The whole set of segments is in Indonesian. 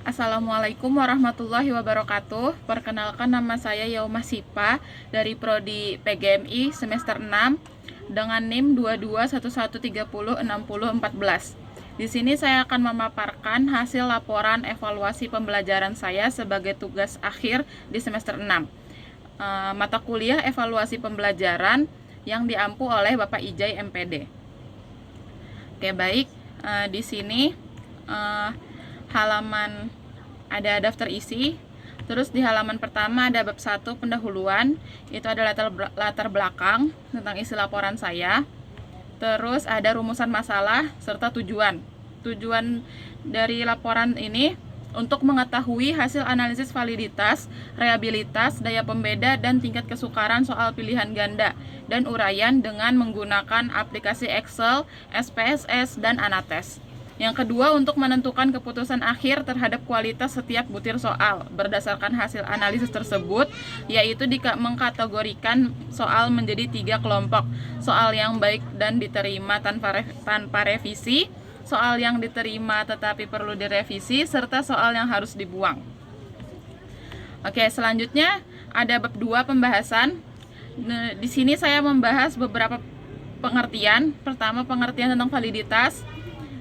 Assalamualaikum warahmatullahi wabarakatuh. Perkenalkan, nama saya Yaumah Sipa dari Prodi PGMI semester 6 dengan NIM 2211306014. Di sini saya akan memaparkan hasil laporan evaluasi pembelajaran saya sebagai tugas akhir di semester 6. Mata kuliah evaluasi pembelajaran yang diampu oleh Bapak Ijai MPD. Oke, baik. Di sini halaman ada daftar isi. Terus di halaman pertama ada bab 1 pendahuluan, itu ada latar belakang tentang isi laporan saya. Terus ada rumusan masalah serta tujuan. Tujuan dari laporan ini untuk mengetahui hasil analisis validitas, reliabilitas, daya pembeda, dan tingkat kesukaran soal pilihan ganda dan uraian dengan menggunakan aplikasi Excel, SPSS, dan Anates. Yang kedua, untuk menentukan keputusan akhir terhadap kualitas setiap butir soal berdasarkan hasil analisis tersebut, yaitu mengkategorikan soal menjadi 3 kelompok: soal yang baik dan diterima tanpa revisi, soal yang diterima tetapi perlu direvisi, serta soal yang harus dibuang. Oke, selanjutnya ada bab 2 pembahasan. Di sini saya membahas beberapa pengertian. Pertama, pengertian tentang validitas.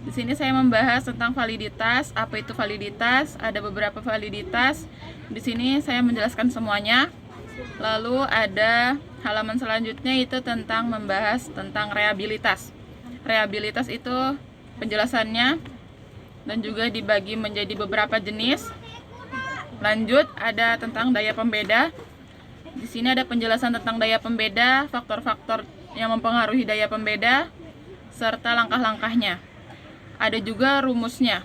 Di sini saya membahas tentang validitas, apa itu validitas, ada beberapa validitas. Di sini saya menjelaskan semuanya. Lalu ada halaman selanjutnya itu tentang membahas tentang reliabilitas. Reliabilitas itu penjelasannya dan juga dibagi menjadi beberapa jenis. Lanjut, ada tentang daya pembeda. Di sini ada penjelasan tentang daya pembeda, faktor-faktor yang mempengaruhi daya pembeda, serta langkah-langkahnya. Ada juga rumusnya.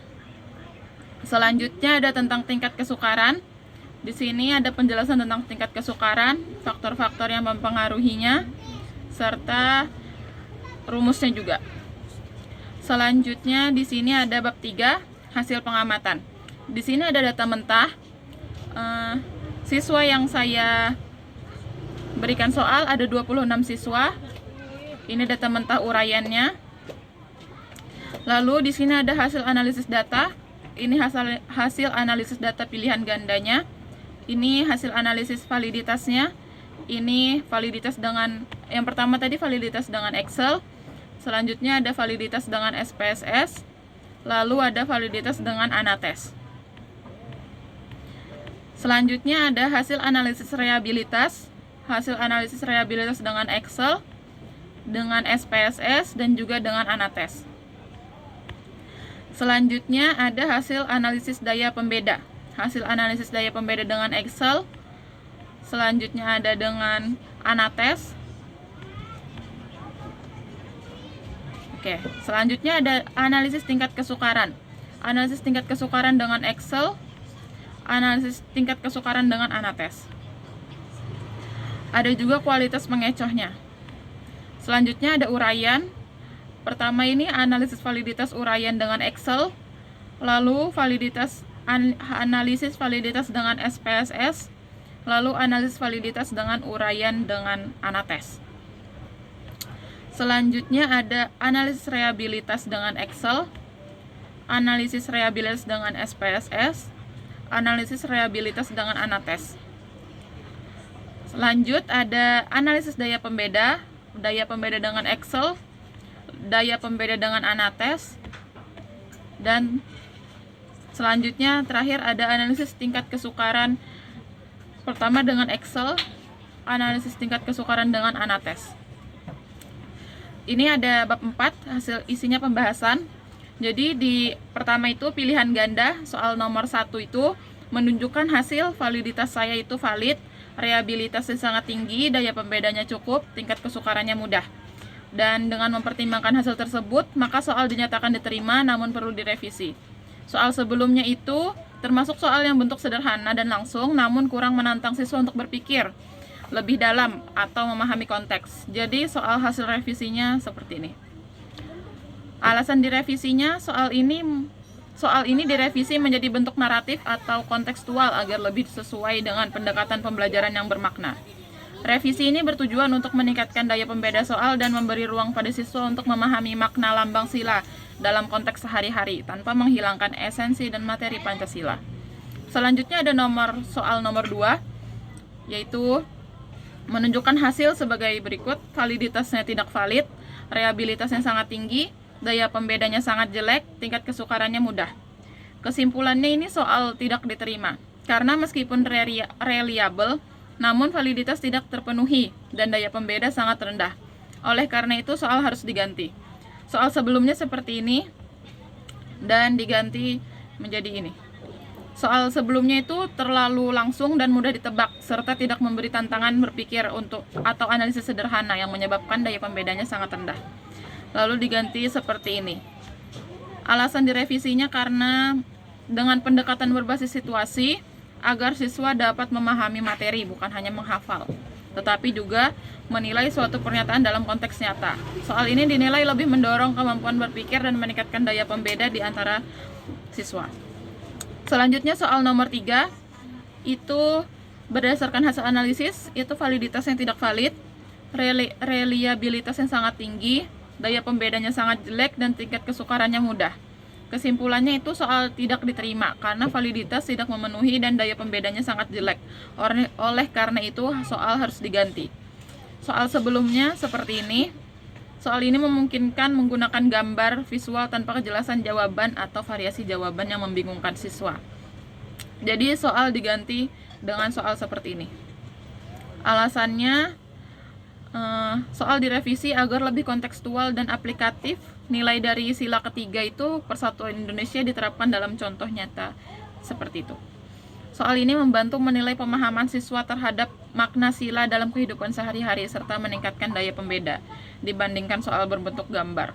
Selanjutnya ada tentang tingkat kesukaran. Di sini ada penjelasan tentang tingkat kesukaran, faktor-faktor yang mempengaruhinya, serta rumusnya juga. Selanjutnya di sini ada bab 3, hasil pengamatan. Di sini ada data mentah. Siswa yang saya berikan soal ada 26 siswa. Ini data mentah uraiannya. Lalu di sini ada hasil analisis data. Ini hasil analisis data pilihan gandanya. Ini hasil analisis validitasnya. Ini validitas dengan, yang pertama tadi validitas dengan Excel. Selanjutnya ada validitas dengan SPSS. Lalu ada validitas dengan Anates. Selanjutnya ada hasil analisis reliabilitas. Hasil analisis reliabilitas dengan Excel, dengan SPSS, dan juga dengan Anates. Selanjutnya ada hasil analisis daya pembeda. Hasil analisis daya pembeda dengan Excel. Selanjutnya ada dengan Anates. Oke, selanjutnya ada analisis tingkat kesukaran. Analisis tingkat kesukaran dengan Excel. Analisis tingkat kesukaran dengan Anates. Ada juga kualitas pengecohnya. Selanjutnya ada uraian. Pertama ini analisis validitas uraian dengan Excel, lalu analisis validitas dengan SPSS, lalu analisis validitas dengan uraian dengan Anates. Selanjutnya ada analisis reliabilitas dengan Excel, analisis reliabilitas dengan SPSS, analisis reliabilitas dengan Anates. Lanjut ada analisis daya pembeda dengan Excel, daya pembeda dengan Anates, dan selanjutnya terakhir ada analisis tingkat kesukaran, pertama dengan Excel, analisis tingkat kesukaran dengan Anates. Ini ada bab 4, hasil isinya pembahasan. Jadi di pertama itu pilihan ganda, soal nomor 1 itu menunjukkan hasil validitas saya itu valid, reliabilitasnya sangat tinggi, daya pembedanya cukup, tingkat kesukarannya mudah. Dan dengan mempertimbangkan hasil tersebut, maka soal dinyatakan diterima namun perlu direvisi. Soal sebelumnya itu termasuk soal yang bentuk sederhana dan langsung, namun kurang menantang siswa untuk berpikir lebih dalam atau memahami konteks. Jadi soal hasil revisinya seperti ini. Alasan direvisinya, soal ini direvisi menjadi bentuk naratif atau kontekstual agar lebih sesuai dengan pendekatan pembelajaran yang bermakna. Revisi ini bertujuan untuk meningkatkan daya pembeda soal dan memberi ruang pada siswa untuk memahami makna lambang sila dalam konteks sehari-hari tanpa menghilangkan esensi dan materi Pancasila. Selanjutnya ada soal nomor 2, yaitu menunjukkan hasil sebagai berikut: validitasnya tidak valid, reliabilitasnya sangat tinggi, daya pembedanya sangat jelek, tingkat kesukarannya mudah. Kesimpulannya ini soal tidak diterima, karena meskipun reliable, namun validitas tidak terpenuhi dan daya pembeda sangat rendah. Oleh karena itu soal harus diganti. Soal sebelumnya seperti ini dan diganti menjadi ini. Soal sebelumnya itu terlalu langsung dan mudah ditebak, serta tidak memberi tantangan berpikir atau analisis sederhana yang menyebabkan daya pembedanya sangat rendah. Lalu diganti seperti ini. Alasan direvisinya karena dengan pendekatan berbasis situasi, agar siswa dapat memahami materi, bukan hanya menghafal, tetapi juga menilai suatu pernyataan dalam konteks nyata. Soal ini dinilai lebih mendorong kemampuan berpikir dan meningkatkan daya pembeda di antara siswa. Selanjutnya soal nomor 3, itu berdasarkan hasil analisis, itu validitas yang tidak valid, reliabilitas yang sangat tinggi, daya pembedanya sangat jelek, dan tingkat kesukarannya mudah. Kesimpulannya itu soal tidak diterima karena validitas tidak memenuhi dan daya pembedanya sangat jelek. Oleh karena itu soal harus diganti. Soal sebelumnya seperti ini. Soal ini memungkinkan menggunakan gambar visual tanpa kejelasan jawaban atau variasi jawaban yang membingungkan siswa. Jadi soal diganti dengan soal seperti ini. Alasannya soal direvisi agar lebih kontekstual dan aplikatif. Nilai dari sila ketiga itu Persatuan Indonesia diterapkan dalam contoh nyata seperti itu. Soal ini membantu menilai pemahaman siswa terhadap makna sila dalam kehidupan sehari-hari serta meningkatkan daya pembeda dibandingkan soal berbentuk gambar.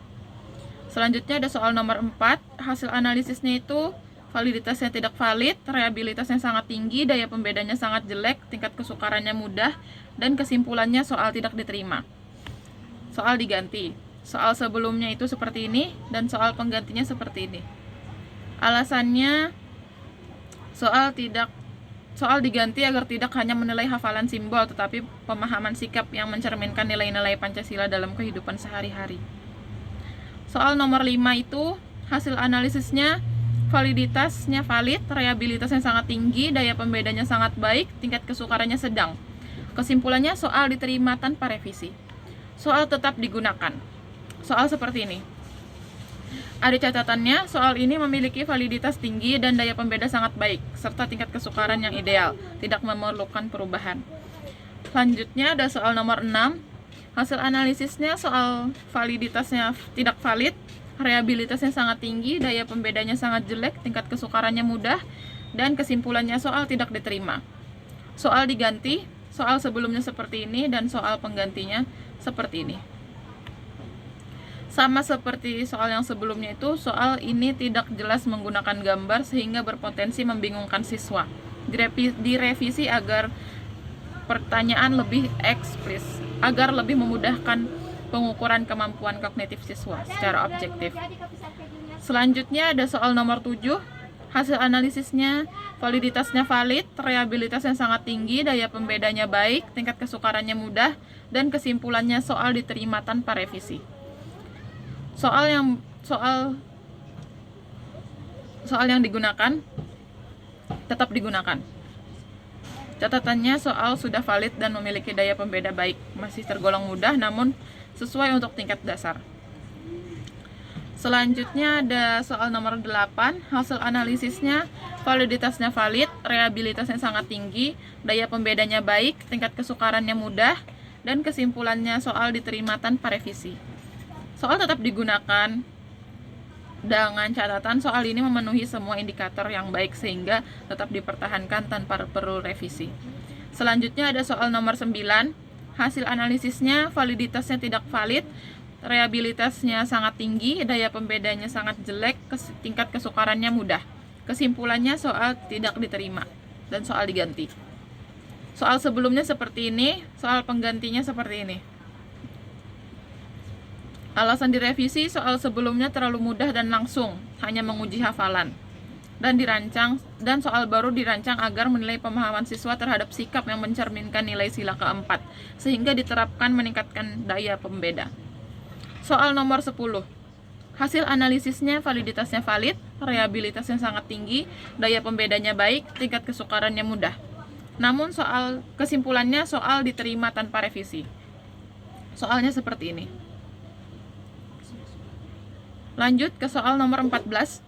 Selanjutnya ada soal nomor 4, hasil analisisnya itu validitasnya tidak valid, reliabilitasnya sangat tinggi, daya pembedanya sangat jelek, tingkat kesukarannya mudah, dan kesimpulannya soal tidak diterima. Soal diganti. Soal sebelumnya itu seperti ini dan soal penggantinya seperti ini. Alasannya soal diganti agar tidak hanya menilai hafalan simbol tetapi pemahaman sikap yang mencerminkan nilai-nilai Pancasila dalam kehidupan sehari-hari. Soal nomor 5 itu hasil analisisnya validitasnya valid, reliabilitasnya sangat tinggi, daya pembedanya sangat baik, tingkat kesukarannya sedang. Kesimpulannya soal diterima tanpa revisi. Soal tetap digunakan. Soal seperti ini. Ada catatannya, soal ini memiliki validitas tinggi dan daya pembeda sangat baik, serta tingkat kesukaran yang ideal, tidak memerlukan perubahan. Selanjutnya ada soal nomor 6, hasil analisisnya soal validitasnya tidak valid, reliabilitasnya sangat tinggi, daya pembedanya sangat jelek, tingkat kesukarannya mudah, dan kesimpulannya soal tidak diterima. Soal diganti, soal sebelumnya seperti ini, dan soal penggantinya seperti ini. Sama seperti soal yang sebelumnya itu, soal ini tidak jelas menggunakan gambar sehingga berpotensi membingungkan siswa. Direvisi agar pertanyaan lebih eksplisit, agar lebih memudahkan pengukuran kemampuan kognitif siswa secara objektif. Selanjutnya ada soal nomor 7, hasil analisisnya validitasnya valid, reliabilitasnya sangat tinggi, daya pembedanya baik, tingkat kesukarannya mudah, dan kesimpulannya soal diterima tanpa revisi. Soal yang digunakan tetap digunakan. Catatannya soal sudah valid dan memiliki daya pembeda baik, masih tergolong mudah namun sesuai untuk tingkat dasar. Selanjutnya ada soal nomor 8, hasil analisisnya validitasnya valid, reliabilitasnya sangat tinggi, daya pembedanya baik, tingkat kesukarannya mudah, dan kesimpulannya soal diterima tanpa revisi. Soal tetap digunakan dengan catatan soal ini memenuhi semua indikator yang baik sehingga tetap dipertahankan tanpa perlu revisi. Selanjutnya ada soal nomor 9, hasil analisisnya validitasnya tidak valid, reliabilitasnya sangat tinggi, daya pembedanya sangat jelek, tingkat kesukarannya mudah. Kesimpulannya soal tidak diterima dan soal diganti. Soal sebelumnya seperti ini, soal penggantinya seperti ini. Alasan direvisi, soal sebelumnya terlalu mudah dan langsung, hanya menguji hafalan. Dan soal baru dirancang agar menilai pemahaman siswa terhadap sikap yang mencerminkan nilai sila keempat, sehingga diterapkan meningkatkan daya pembeda. Soal nomor 10, Hasil analisisnya validitasnya valid, reliabilitasnya sangat tinggi, daya pembedanya baik, tingkat kesukarannya mudah. Namun kesimpulannya soal diterima tanpa revisi. Soalnya seperti ini. Lanjut ke soal nomor 14.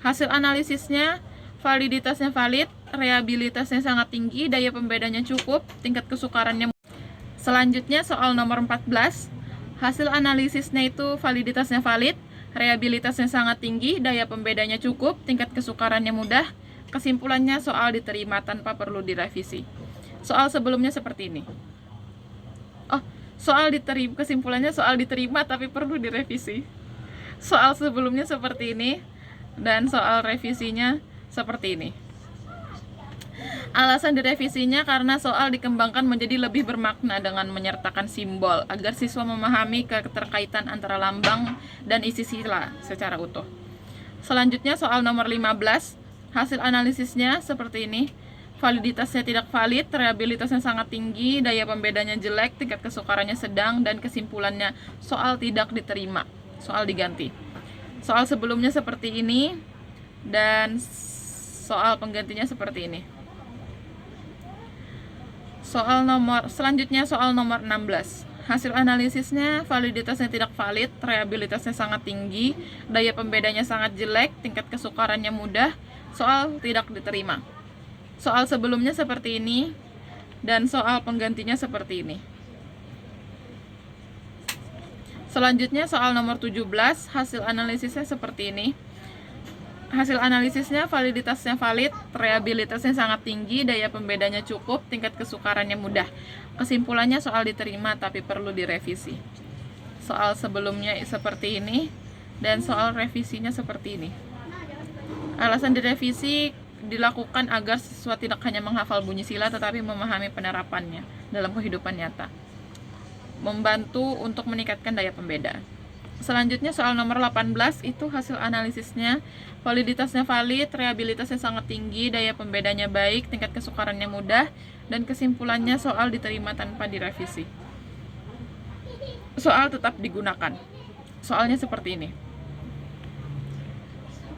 Hasil analisisnya validitasnya valid, reliabilitasnya sangat tinggi, daya pembedanya cukup, tingkat kesukarannya mudah. Selanjutnya soal nomor 14. Hasil analisisnya itu validitasnya valid, reliabilitasnya sangat tinggi, daya pembedanya cukup, tingkat kesukarannya mudah. Kesimpulannya soal diterima tanpa perlu direvisi. Soal sebelumnya seperti ini. Kesimpulannya soal diterima tapi perlu direvisi. Soal sebelumnya seperti ini dan soal revisinya seperti ini. Alasan direvisinya karena soal dikembangkan menjadi lebih bermakna dengan menyertakan simbol agar siswa memahami keterkaitan antara lambang dan isi sila secara utuh. Selanjutnya soal nomor 15. Hasil analisisnya seperti ini. Validitasnya tidak valid, reliabilitasnya sangat tinggi, daya pembedanya jelek, tingkat kesukarannya sedang, dan kesimpulannya soal tidak diterima, soal diganti. Soal sebelumnya seperti ini dan soal penggantinya seperti ini. Selanjutnya soal nomor 16. Hasil analisisnya validitasnya tidak valid, reliabilitasnya sangat tinggi, daya pembedanya sangat jelek, tingkat kesukarannya mudah, soal tidak diterima. Soal sebelumnya seperti ini dan soal penggantinya seperti ini. Selanjutnya soal nomor 17. Hasil analisisnya seperti ini. Hasil analisisnya validitasnya valid, reliabilitasnya sangat tinggi, daya pembedanya cukup, tingkat kesukarannya mudah. Kesimpulannya soal diterima tapi perlu direvisi. Soal sebelumnya seperti ini dan soal revisinya seperti ini. Alasan direvisi dilakukan agar siswa tidak hanya menghafal bunyi sila tetapi memahami penerapannya dalam kehidupan nyata. Membantu untuk meningkatkan daya pembeda. Selanjutnya soal nomor 18 itu hasil analisisnya validitasnya valid, reliabilitasnya sangat tinggi, daya pembedanya baik, tingkat kesukarannya mudah, dan kesimpulannya soal diterima tanpa direvisi. Soal tetap digunakan. Soalnya seperti ini.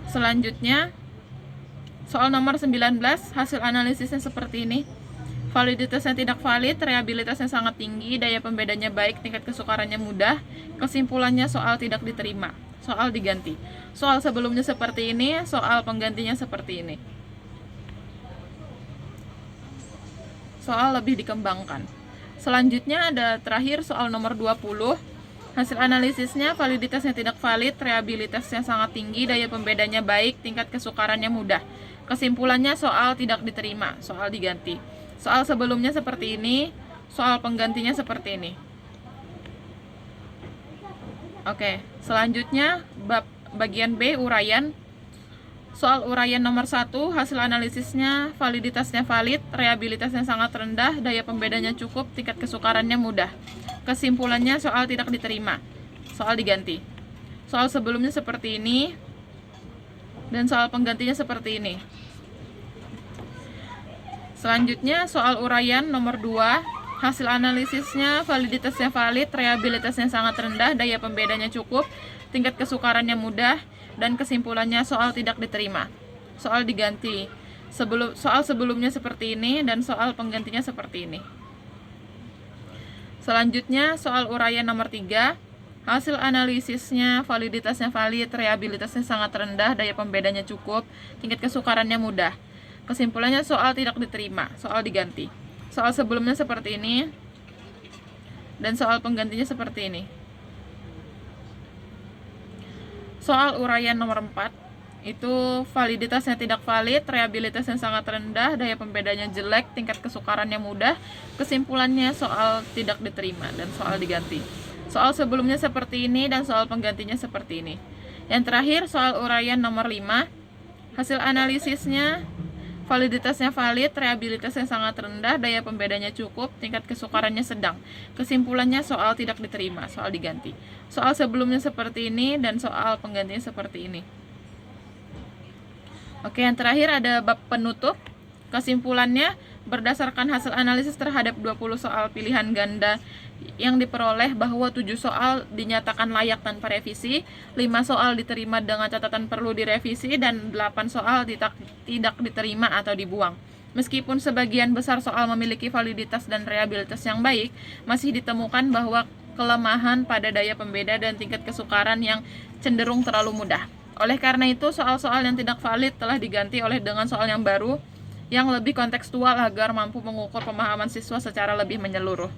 Selanjutnya soal nomor 19, hasil analisisnya seperti ini. Validitasnya tidak valid, reliabilitasnya sangat tinggi, daya pembedanya baik, tingkat kesukarannya mudah. Kesimpulannya soal tidak diterima, soal diganti. Soal sebelumnya seperti ini, soal penggantinya seperti ini. Soal lebih dikembangkan. Selanjutnya ada terakhir soal nomor 20. Hasil analisisnya validitasnya tidak valid, reliabilitasnya sangat tinggi, daya pembedanya baik, tingkat kesukarannya mudah. Kesimpulannya soal tidak diterima, soal diganti. Soal sebelumnya seperti ini, soal penggantinya seperti ini. Oke, selanjutnya bagian B, uraian. Soal uraian nomor 1, hasil analisisnya validitasnya valid, reliabilitasnya sangat rendah, daya pembedanya cukup, tingkat kesukarannya mudah. Kesimpulannya soal tidak diterima, soal diganti. Soal sebelumnya seperti ini dan soal penggantinya seperti ini. Selanjutnya soal uraian nomor 2. Hasil analisisnya validitasnya valid, reliabilitasnya sangat rendah, daya pembedanya cukup, tingkat kesukarannya mudah, dan kesimpulannya soal tidak diterima, soal diganti. Soal sebelumnya seperti ini dan soal penggantinya seperti ini. Selanjutnya soal uraian nomor 3. Hasil analisisnya validitasnya valid, reliabilitasnya sangat rendah, daya pembedanya cukup, tingkat kesukarannya mudah. Kesimpulannya soal tidak diterima, soal diganti. Soal sebelumnya seperti ini dan soal penggantinya seperti ini. Soal uraian nomor 4 itu validitasnya tidak valid, reliabilitasnya sangat rendah, daya pembedanya jelek, tingkat kesukarannya mudah. Kesimpulannya soal tidak diterima dan soal diganti. Soal sebelumnya seperti ini dan soal penggantinya seperti ini. Yang terakhir soal uraian nomor 5. Hasil analisisnya validitasnya valid, reliabilitasnya sangat rendah, daya pembedanya cukup, tingkat kesukarannya sedang. Kesimpulannya soal tidak diterima, soal diganti. Soal sebelumnya seperti ini dan soal penggantinya seperti ini. Oke, yang terakhir ada bab penutup. Kesimpulannya, Berdasarkan hasil analisis terhadap 20 soal pilihan ganda yang diperoleh, bahwa 7 soal dinyatakan layak tanpa revisi, 5 soal diterima dengan catatan perlu direvisi, dan 8 soal tidak diterima atau dibuang. Meskipun sebagian besar soal memiliki validitas dan reliabilitas yang baik, masih ditemukan bahwa kelemahan pada daya pembeda dan tingkat kesukaran yang cenderung terlalu mudah. Oleh karena itu, soal-soal yang tidak valid telah diganti dengan soal yang baru yang lebih kontekstual agar mampu mengukur pemahaman siswa secara lebih menyeluruh.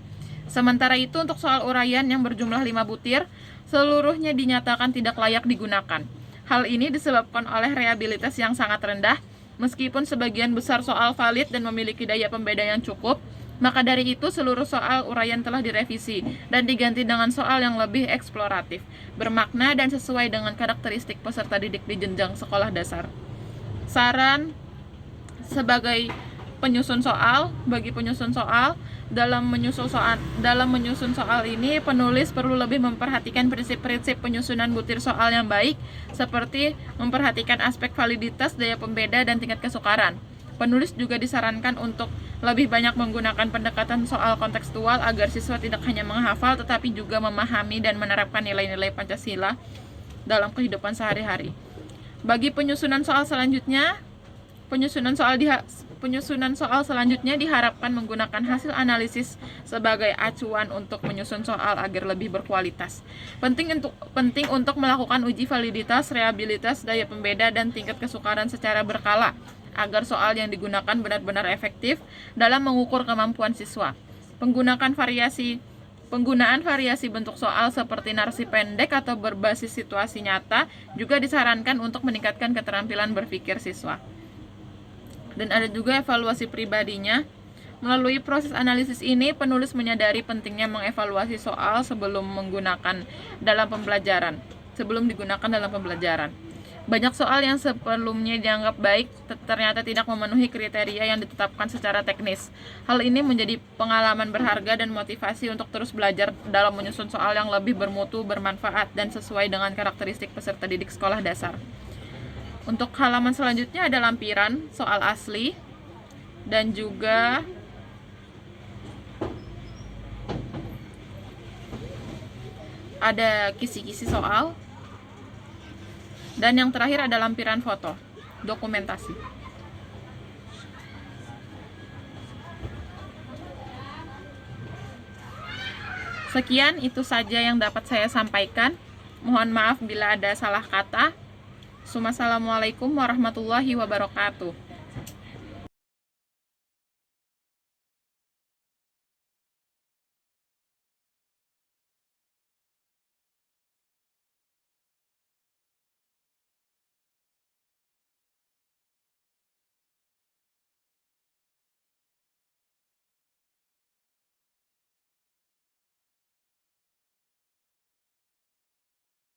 Sementara itu, untuk soal uraian yang berjumlah 5 butir, seluruhnya dinyatakan tidak layak digunakan. Hal ini disebabkan oleh reliabilitas yang sangat rendah. Meskipun sebagian besar soal valid dan memiliki daya pembeda yang cukup, maka dari itu seluruh soal uraian telah direvisi dan diganti dengan soal yang lebih eksploratif, bermakna, dan sesuai dengan karakteristik peserta didik di jenjang sekolah dasar. Saran sebagai penyusun soal, dalam menyusun soal ini penulis perlu lebih memperhatikan prinsip-prinsip penyusunan butir soal yang baik, seperti memperhatikan aspek validitas, daya pembeda, dan tingkat kesukaran. Penulis juga disarankan untuk lebih banyak menggunakan pendekatan soal kontekstual agar siswa tidak hanya menghafal tetapi juga memahami dan menerapkan nilai-nilai Pancasila dalam kehidupan sehari-hari. Bagi penyusunan soal selanjutnya diharapkan menggunakan hasil analisis sebagai acuan untuk menyusun soal agar lebih berkualitas. Penting untuk melakukan uji validitas, reliabilitas, daya pembeda, dan tingkat kesukaran secara berkala agar soal yang digunakan benar-benar efektif dalam mengukur kemampuan siswa. Penggunaan variasi bentuk soal seperti narasi pendek atau berbasis situasi nyata juga disarankan untuk meningkatkan keterampilan berpikir siswa. Dan ada juga evaluasi pribadinya. Melalui proses analisis ini, penulis menyadari pentingnya mengevaluasi soal sebelum digunakan dalam pembelajaran. Banyak soal yang sebelumnya dianggap baik ternyata tidak memenuhi kriteria yang ditetapkan secara teknis. Hal ini menjadi pengalaman berharga dan motivasi untuk terus belajar dalam menyusun soal yang lebih bermutu, bermanfaat, dan sesuai dengan karakteristik peserta didik sekolah dasar. Untuk halaman selanjutnya ada lampiran soal asli dan juga ada kisi-kisi soal. Dan yang terakhir ada lampiran foto, dokumentasi. Sekian, itu saja yang dapat saya sampaikan. Mohon maaf bila ada salah kata. Assalamualaikum warahmatullahi wabarakatuh.